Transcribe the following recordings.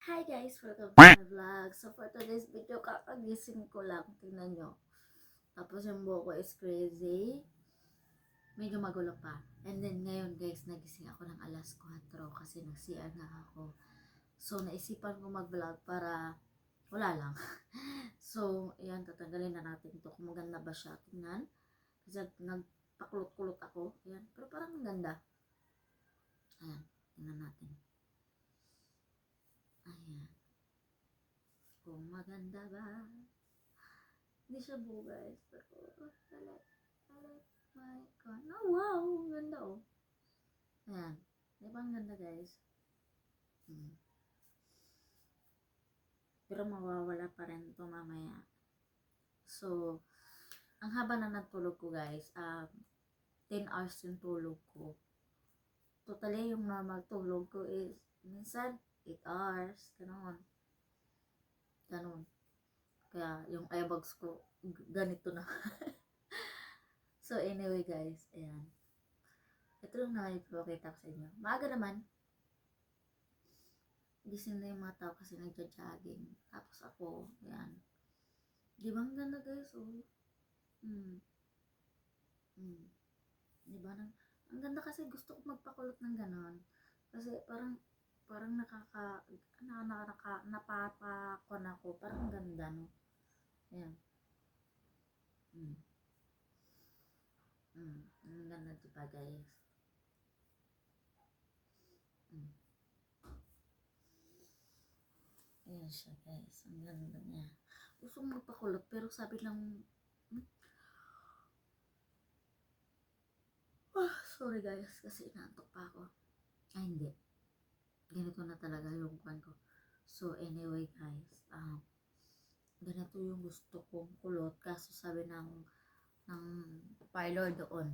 Hi guys, welcome to my vlog. So for today's video, kakagising ko lang. Tingnan nyo. Tapos yung buhok ko is crazy. Medyo magulo pa. And then ngayon guys, nagising ako ng alas 4 kasi nag-CR na ako. So naisipan ko mag-vlog para wala lang. So ayan, tatanggalin na natin ito kung maganda ba siya. Tingnan. Kasi nagpakulot-kulot ako. Ayan, pero parang maganda. Ayan, tingnan natin. Ayan. Kung maganda ba? Hindi siya buo guys. Pero, my God. Oh, wow. Ang ganda oh. Ayan. Di ba ang ganda guys? Pero mawawala pa rin ito mamaya. So, ang haba na natulog ko guys. 10 hours yung tulog ko. Totally, yung normal tulog ko is minsan 8 hours. Ganon. Ganon. Kaya yung eyebags ko ganito na. So anyway guys, ayan. Ito lang na ipapakita ko sa inyo. Maaga naman. Gising na yung mga tao kasi nagja-jogging. Tapos ako, ayan. Di ba ang ganda guys, oh? Di ba? Ang ganda kasi gusto ko magpakulot ng ganon. Kasi parang napapakon ako. Parang ganda, no? Ayan. Ang ganda diba guys? Ayan siya guys. Ang ganda niya. Gusto kong magpakulot pero sabi lang, sorry guys kasi inaantok pa ako. Ay hindi. Ganito na talaga yung kwan ko. So anyway guys, ganito yung gusto kong kulot kaso sabi ng parlor doon,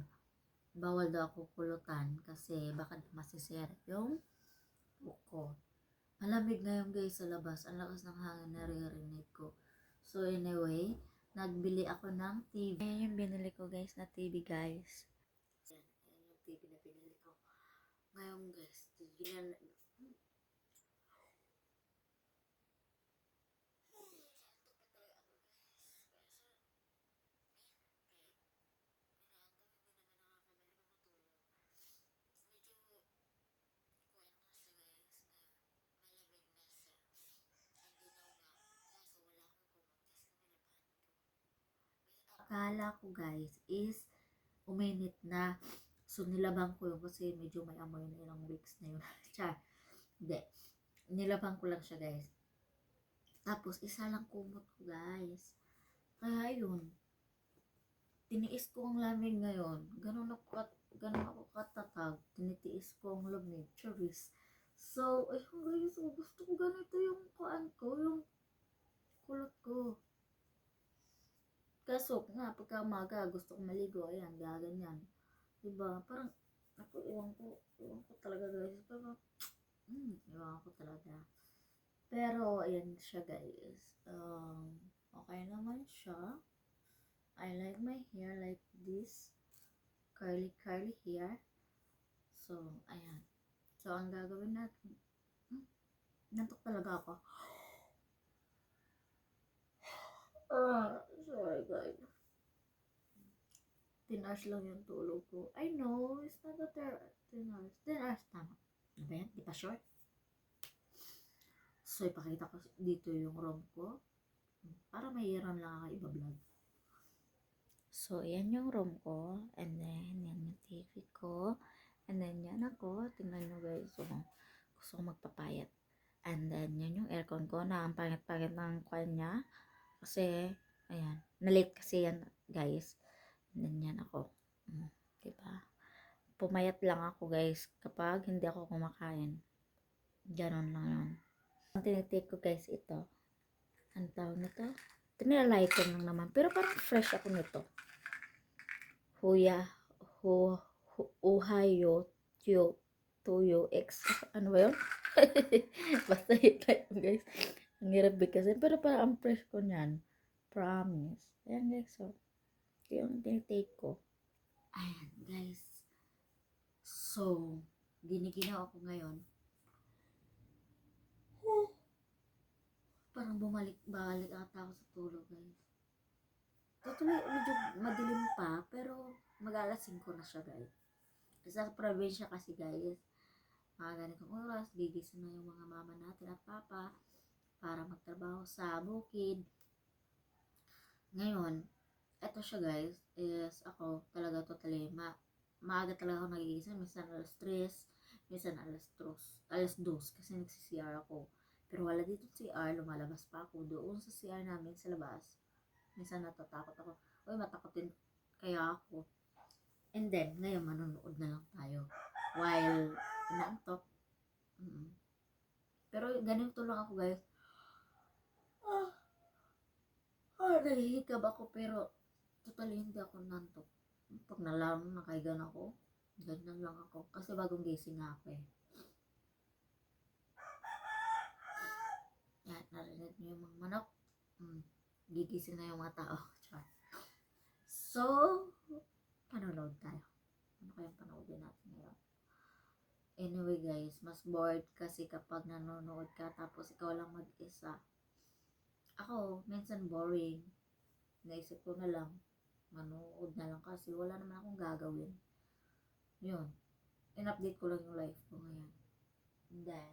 bawal daw ako kulutan kasi baka masisira yung buko. Malamig ngayon guys sa labas. Ang lakas ng hangin na naririnig ko. So anyway, nagbili ako ng TV. Ayan yung binili ko guys na TV guys. Ayan yung TV na binili ko. Ngayon guys, tignan. Akala ko guys is uminit na. So nilabang ko yun kasi medyo may amoy na ilang weeks na yun. Char. Hindi. Nilabang ko lang siya guys. Tapos isa lang kumot ko guys. Kaya yun. Tiniis ko ang lamig ngayon. Ganun ako katatag. Tinitiis ko ang lamig. Charis. So, ayun guys. Gusto ko ganito yung kuan ko. Yung kulot ko. Kaso nga, pagka umaga, gusto ko maligo. Ayan, gaganyan. Diba? Parang, ako, iwan ko talaga guys. Pero, iwan ko talaga. Pero, ayan siya guys. Okay naman siya. I like my hair like this. Curly hair. So, ayan. So, ang gagawin natin, nantok talaga ako. Sorry guys. 10 hours lang yung tulog ko. I know, it's not a 10 hours. 10 hours, tama. Ano ba yan? Di pa short? So, ipakita ko dito yung room ko. Para mahiram lang ako iba-vlog. So, yan yung room ko. And then, yan yung TV ko. And then, yan ako. Tingnan nyo guys. So, gusto ko magpapayat. And then, yan yung aircon ko na ang pangit-pangit ng kanya. Kasi, ayan. Na-late kasi yan guys. And then, yan ako. Diba? Pumayat lang ako guys kapag hindi ako kumakain. Ganon lang yun. Ang tinitake ko guys ito. Ang tawag nito? Tinilalay ko lang naman. Pero parang fresh ako nito. Uhayo Tuyo X. Ano ba yun? Basta hit like guys. Ang hirap bigkasin. Pero parang ang fresh ko niyan. Promise. Ayan guys. So, yung tinitake ko. Ayan guys. So, giniginaw ako ngayon. bumalik-balik ata ako sa tulog guys. Totally, medyo madilim pa, pero mag-alas 5 na siya guys. Sa probinsya kasi guys, mga ganitong oras, gigising na yung mga mama natin at papa para magtrabaho sa bukid. Ngayon, eto siya guys, is ako talaga totally maaga talaga ako nagigising. Minsan alas 3, minsan alas 2 kasi nagsi-CR ako. Pero wala dito CR, lumalabas pa ako doon sa CR namin sa labas. Minsan natatakot ako, uy matakotin kaya ako. And then, ngayon manonood na lang tayo while inaantok. Pero ganito lang ako guys. Nahihikab ako pero totally hindi ako nantok. Pag nakaigan ako, ganyan lang ako. Kasi bagong gising nga ako eh. Yan, narinig niyo yung mga manok. Gigising na yung mga tao. So, panonood tayo. Ano kayang panoodin natin ngayon? Anyway guys, mas bored kasi kapag nanonood ka tapos ikaw lang mag-isa. Ako, minsan boring. Naisip ko na lang, manood na lang kasi wala naman akong gagawin. Yun. In-update ko lang yung life ko ngayon. And then,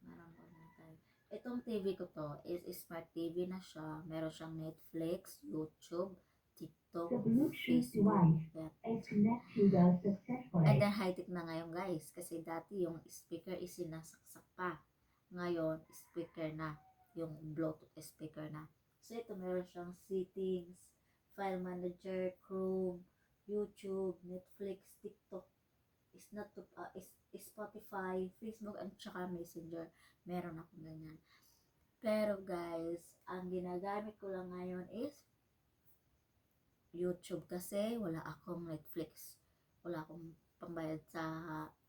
manonood na tayo. Itong TV ko to is smart TV na siya. Meron siyang Netflix, YouTube, TikTok, Facebook. And then high-tech na ngayon guys. Kasi dati yung speaker is sinasaksak pa. Ngayon, speaker na. Yung Bluetooth speaker na. So ito meron siyang settings, file manager, Chrome, YouTube, Netflix, TikTok, Spotify, Facebook, at saka Messenger. Meron ako ganyan. Pero guys, ang ginagamit ko lang ngayon is YouTube kasi wala akong Netflix. Wala akong pambayad sa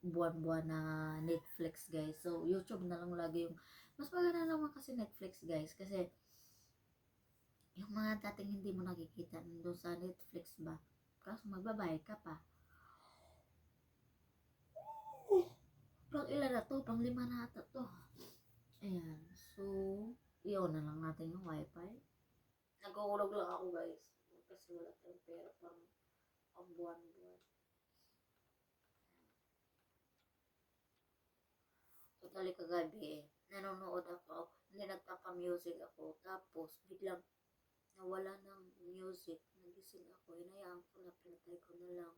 buwan-buwan na Netflix guys. So YouTube na lang lagi yung mas maganda naman kasi Netflix guys kasi yung mga dating hindi mo nakikita nandun sa Netflix ba? Kaso magbabayad ka pa. Pang ilan na to? Pang 5 na ata to. Ayan. So, iyon na lang natin yung wifi. Nag-uulog lang ako guys. Kasi wala tayong pera pang buwan-buwan. Totally kagabi nanonood ako. Hindi nagpapa-music ako. Tapos, biglang nawala ng music. Nagising ako. Hinayaan ko na pinatay ko na lang.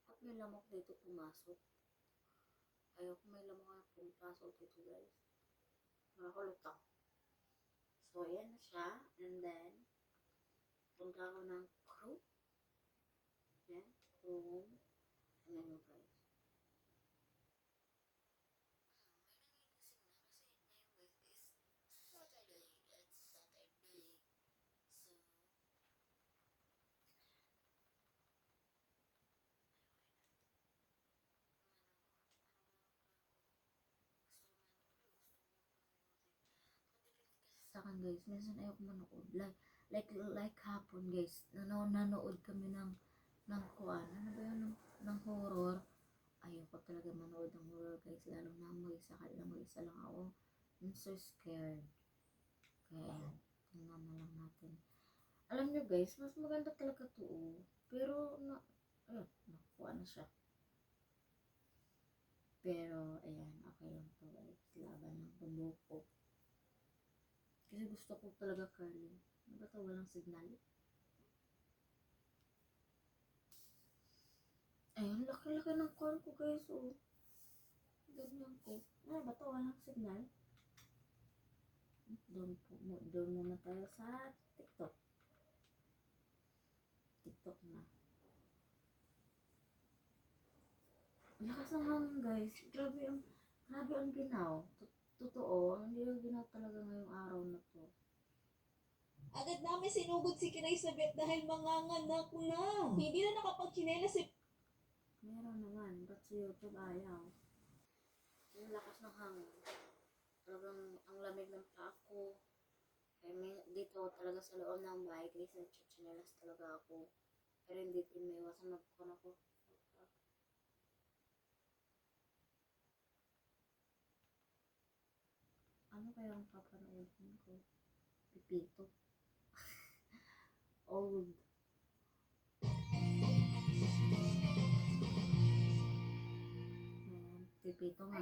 At may lamok dito pumasok. Ayoko may lamok na pumasok dito guys. Nakakulutang. So, ayan na siya. And then, punta ako ng crew. Yan. Chrome. Ayan mo guys. Sa akin guys, minsan ayoko manood. Like hapon guys, nanood kami ng kuan. Ano ba yun? Ng horror. Ayoko talaga manood ng horror guys. Lalo na mag-isa lang ako. I'm so scared. Kaya, tingnan na lang natin. Alam nyo guys, mas maganda talaga to. Pero, nakuha na siya. Pero, ayan, okay lang to guys. Laban lang tumuko. Kasi gusto ko talaga curly. Ano ba ito? Walang signal. Ayun, laki-laki ng car ko guys. Oh. Ganyan ko. Ano ba ito? Walang signal. Doon muna tayo sa TikTok. TikTok na. Lakas ng hangin guys. Grabe ang ginaw. Totoo, hindi yung ginaw talaga ngayong araw na to. Agad namin sinugod si Kina Isabel dahil manganganak na. Hindi na nakapagkinela si... Meron naman, ba't sa YouTube ayaw? Yung lakas ng hangin. Talagang ang lamig ng pako. Kaya dito talaga sa loob ng bahay, guys, nagchichinelas talaga ako. Pero hindi ko maiwasan magkukon ako. Ano kaya ang papanoodin ko? Pipito. Old. Ayan, Pipito nga.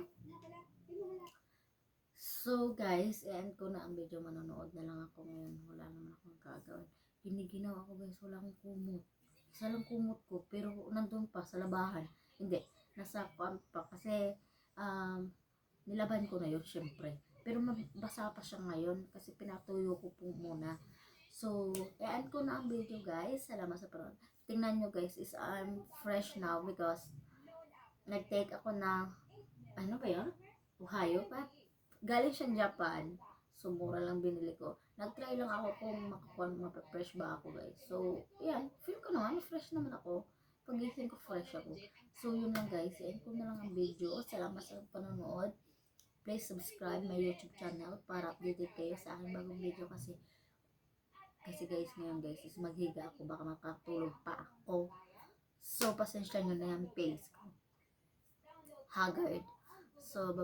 So guys, end ko na ang video. Manonood na lang ako ngayon. Wala naman akong gagawin. Giniginaw ako guys. Wala akong kumot. Isa lang kumot ko. Pero nandun pa sa labahan. Hindi. Nasa kuwan pa. Kasi nilaban ko na yun syempre. Pero mabasa pa siya ngayon. Kasi pinatuyo ko po muna. So, end ko na ang video guys. Salamat sa panonood. Tingnan nyo guys is I'm fresh now because nag-take ako ng ano ba yun? Ohio pa? Galing siyang Japan. So, mura lang binili ko. Nag-try lang ako kung mapapresh ba ako guys. So, yan. Feel ko naman, fresh naman ako. Pagising ko, fresh ako. So, yun lang guys. End ko na lang ang video. Salamat sa panonood. Please subscribe my YouTube channel para updated kayo sa aking bagong video kasi guys, ngayon guys, is maghiga ako. Baka makatulog pa ako. So, pasensya nyo na yung face ko. Haggard. So,